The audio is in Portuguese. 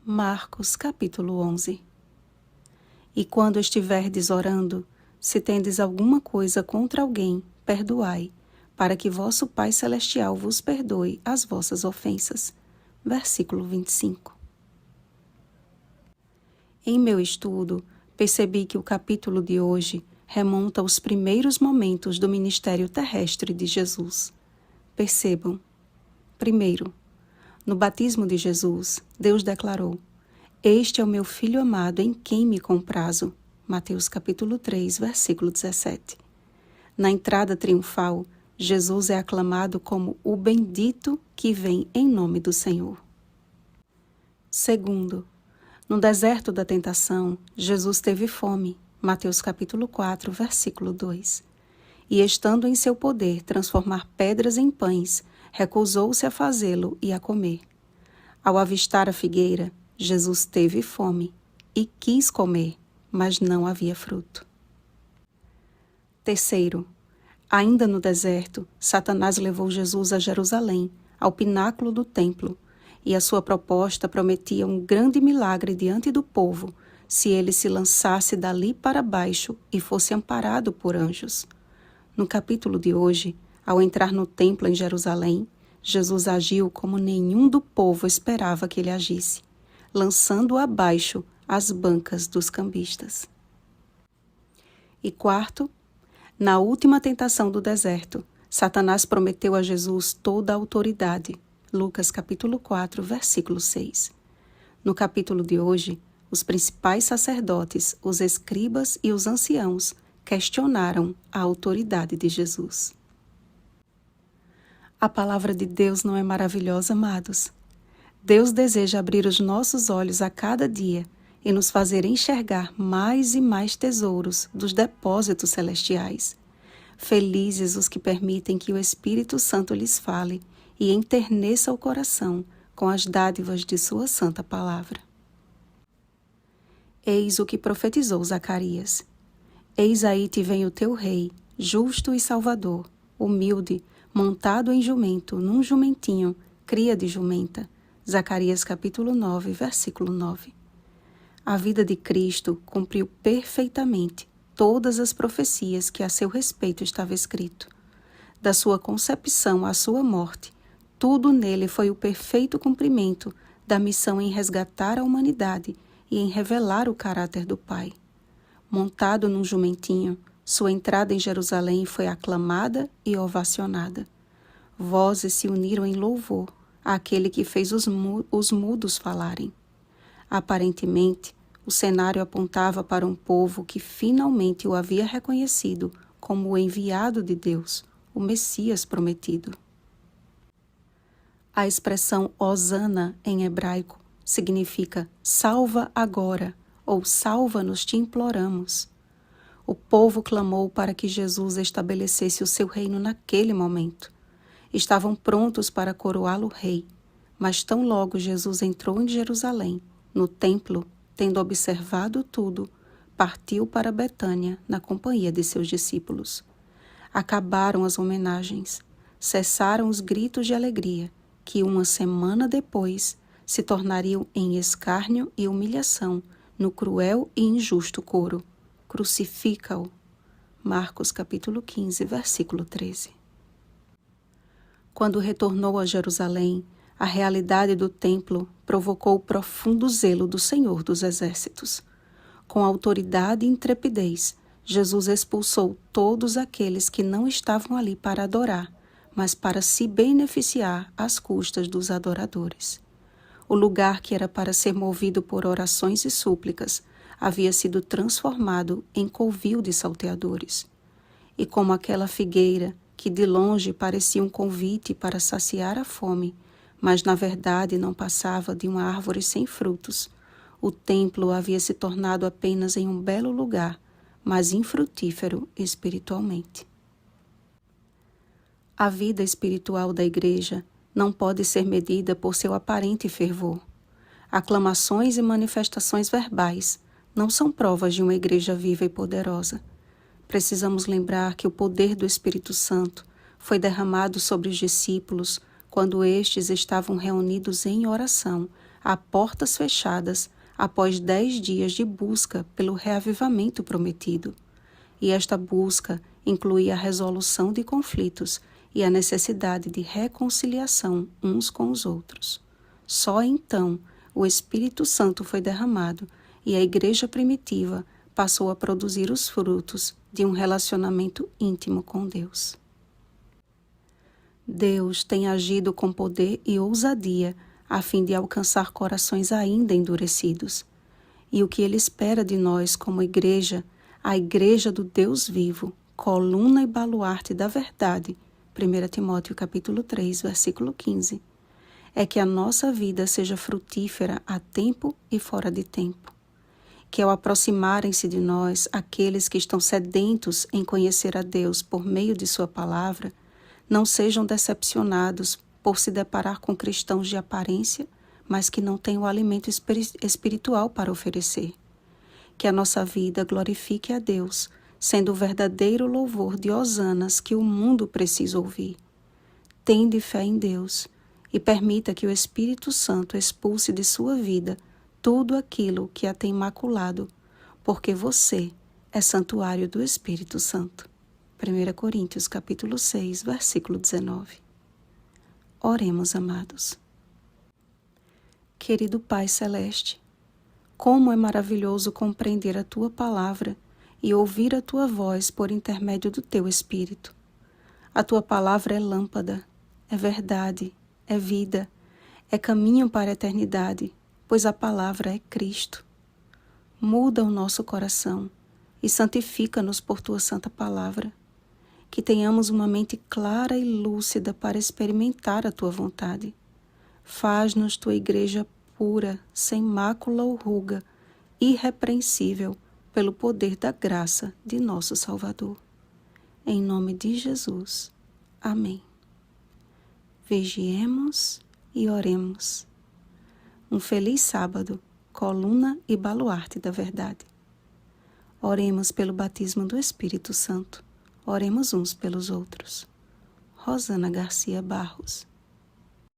Marcos capítulo 11. E quando estiverdes orando, se tendes alguma coisa contra alguém, perdoai, para que vosso Pai Celestial vos perdoe as vossas ofensas. Versículo 25. Em meu estudo, percebi que o capítulo de hoje remonta aos primeiros momentos do ministério terrestre de Jesus. Percebam. Primeiro, no batismo de Jesus, Deus declarou: "Este é o meu Filho amado em quem me comprazo." Mateus capítulo 3, versículo 17. Na entrada triunfal, Jesus é aclamado como o bendito que vem em nome do Senhor. Segundo, no deserto da tentação, Jesus teve fome. Mateus capítulo 4, versículo 2. E estando em seu poder transformar pedras em pães, recusou-se a fazê-lo e a comer. Ao avistar a figueira, Jesus teve fome e quis comer, mas não havia fruto. Terceiro, ainda no deserto, Satanás levou Jesus a Jerusalém, ao pináculo do templo, e a sua proposta prometia um grande milagre diante do povo, se ele se lançasse dali para baixo e fosse amparado por anjos. No capítulo de hoje, ao entrar no templo em Jerusalém, Jesus agiu como nenhum do povo esperava que ele agisse, lançando abaixo as bancas dos cambistas. E quarto, na última tentação do deserto, Satanás prometeu a Jesus toda a autoridade. Lucas capítulo 4, versículo 6. No capítulo de hoje, os principais sacerdotes, os escribas e os anciãos questionaram a autoridade de Jesus. A palavra de Deus não é maravilhosa, amados? Deus deseja abrir os nossos olhos a cada dia e nos fazer enxergar mais e mais tesouros dos depósitos celestiais. Felizes os que permitem que o Espírito Santo lhes fale e enterneça o coração com as dádivas de sua santa palavra. Eis o que profetizou Zacarias. Eis aí te vem o teu rei, justo e salvador, humilde, montado em jumento, num jumentinho, cria de jumenta. Zacarias capítulo 9, versículo 9. A vida de Cristo cumpriu perfeitamente todas as profecias que a seu respeito estava escrito. Da sua concepção à sua morte, tudo nele foi o perfeito cumprimento da missão em resgatar a humanidade e em revelar o caráter do Pai. Montado num jumentinho, sua entrada em Jerusalém foi aclamada e ovacionada. Vozes se uniram em louvor àquele que fez os mudos falarem. Aparentemente, o cenário apontava para um povo que finalmente o havia reconhecido como o enviado de Deus, o Messias prometido. A expressão Hosana em hebraico significa salva agora ou salva-nos, te imploramos. O povo clamou para que Jesus estabelecesse o seu reino naquele momento. Estavam prontos para coroá-lo rei, mas tão logo Jesus entrou em Jerusalém, no templo, tendo observado tudo, partiu para Betânia na companhia de seus discípulos. Acabaram as homenagens, cessaram os gritos de alegria, que uma semana depois se tornariam em escárnio e humilhação no cruel e injusto coro: crucifica-o. Marcos capítulo 15, versículo 13. Quando retornou a Jerusalém, a realidade do templo provocou o profundo zelo do Senhor dos Exércitos. Com autoridade e intrepidez, Jesus expulsou todos aqueles que não estavam ali para adorar, mas para se beneficiar às custas dos adoradores. O lugar que era para ser movido por orações e súplicas havia sido transformado em covil de salteadores. E como aquela figueira, que de longe parecia um convite para saciar a fome, mas na verdade não passava de uma árvore sem frutos, o templo havia se tornado apenas em um belo lugar, mas infrutífero espiritualmente. A vida espiritual da igreja não pode ser medida por seu aparente fervor. Aclamações e manifestações verbais não são provas de uma igreja viva e poderosa. Precisamos lembrar que o poder do Espírito Santo foi derramado sobre os discípulos quando estes estavam reunidos em oração a portas fechadas, após 10 dias de busca pelo reavivamento prometido. E esta busca incluía a resolução de conflitos e a necessidade de reconciliação uns com os outros. Só então o Espírito Santo foi derramado e a igreja primitiva passou a produzir os frutos de um relacionamento íntimo com Deus. Deus tem agido com poder e ousadia a fim de alcançar corações ainda endurecidos. E o que Ele espera de nós como igreja, a igreja do Deus vivo, coluna e baluarte da verdade, 1 Timóteo capítulo 3, versículo 15, é que a nossa vida seja frutífera a tempo e fora de tempo. Que ao aproximarem-se de nós aqueles que estão sedentos em conhecer a Deus por meio de sua palavra, não sejam decepcionados por se deparar com cristãos de aparência, mas que não têm o alimento espiritual para oferecer. Que a nossa vida glorifique a Deus, sendo o verdadeiro louvor de hosanas que o mundo precisa ouvir. Tende fé em Deus e permita que o Espírito Santo expulse de sua vida tudo aquilo que a tem maculado, porque você é santuário do Espírito Santo. 1 Coríntios capítulo 6, versículo 19. Oremos, amados. Querido Pai Celeste, como é maravilhoso compreender a Tua palavra e ouvir a Tua voz por intermédio do Teu Espírito. A Tua palavra é lâmpada, é verdade, é vida, é caminho para a eternidade, pois a palavra é Cristo. Muda o nosso coração e santifica-nos por Tua santa palavra. Que tenhamos uma mente clara e lúcida para experimentar a Tua vontade. Faz-nos Tua igreja pura, sem mácula ou ruga, irrepreensível, pelo poder da graça de nosso Salvador. Em nome de Jesus. Amém. Vigiemos e oremos. Um feliz sábado, coluna e baluarte da verdade. Oremos pelo batismo do Espírito Santo. Oremos uns pelos outros. Rosana Garcia Barros.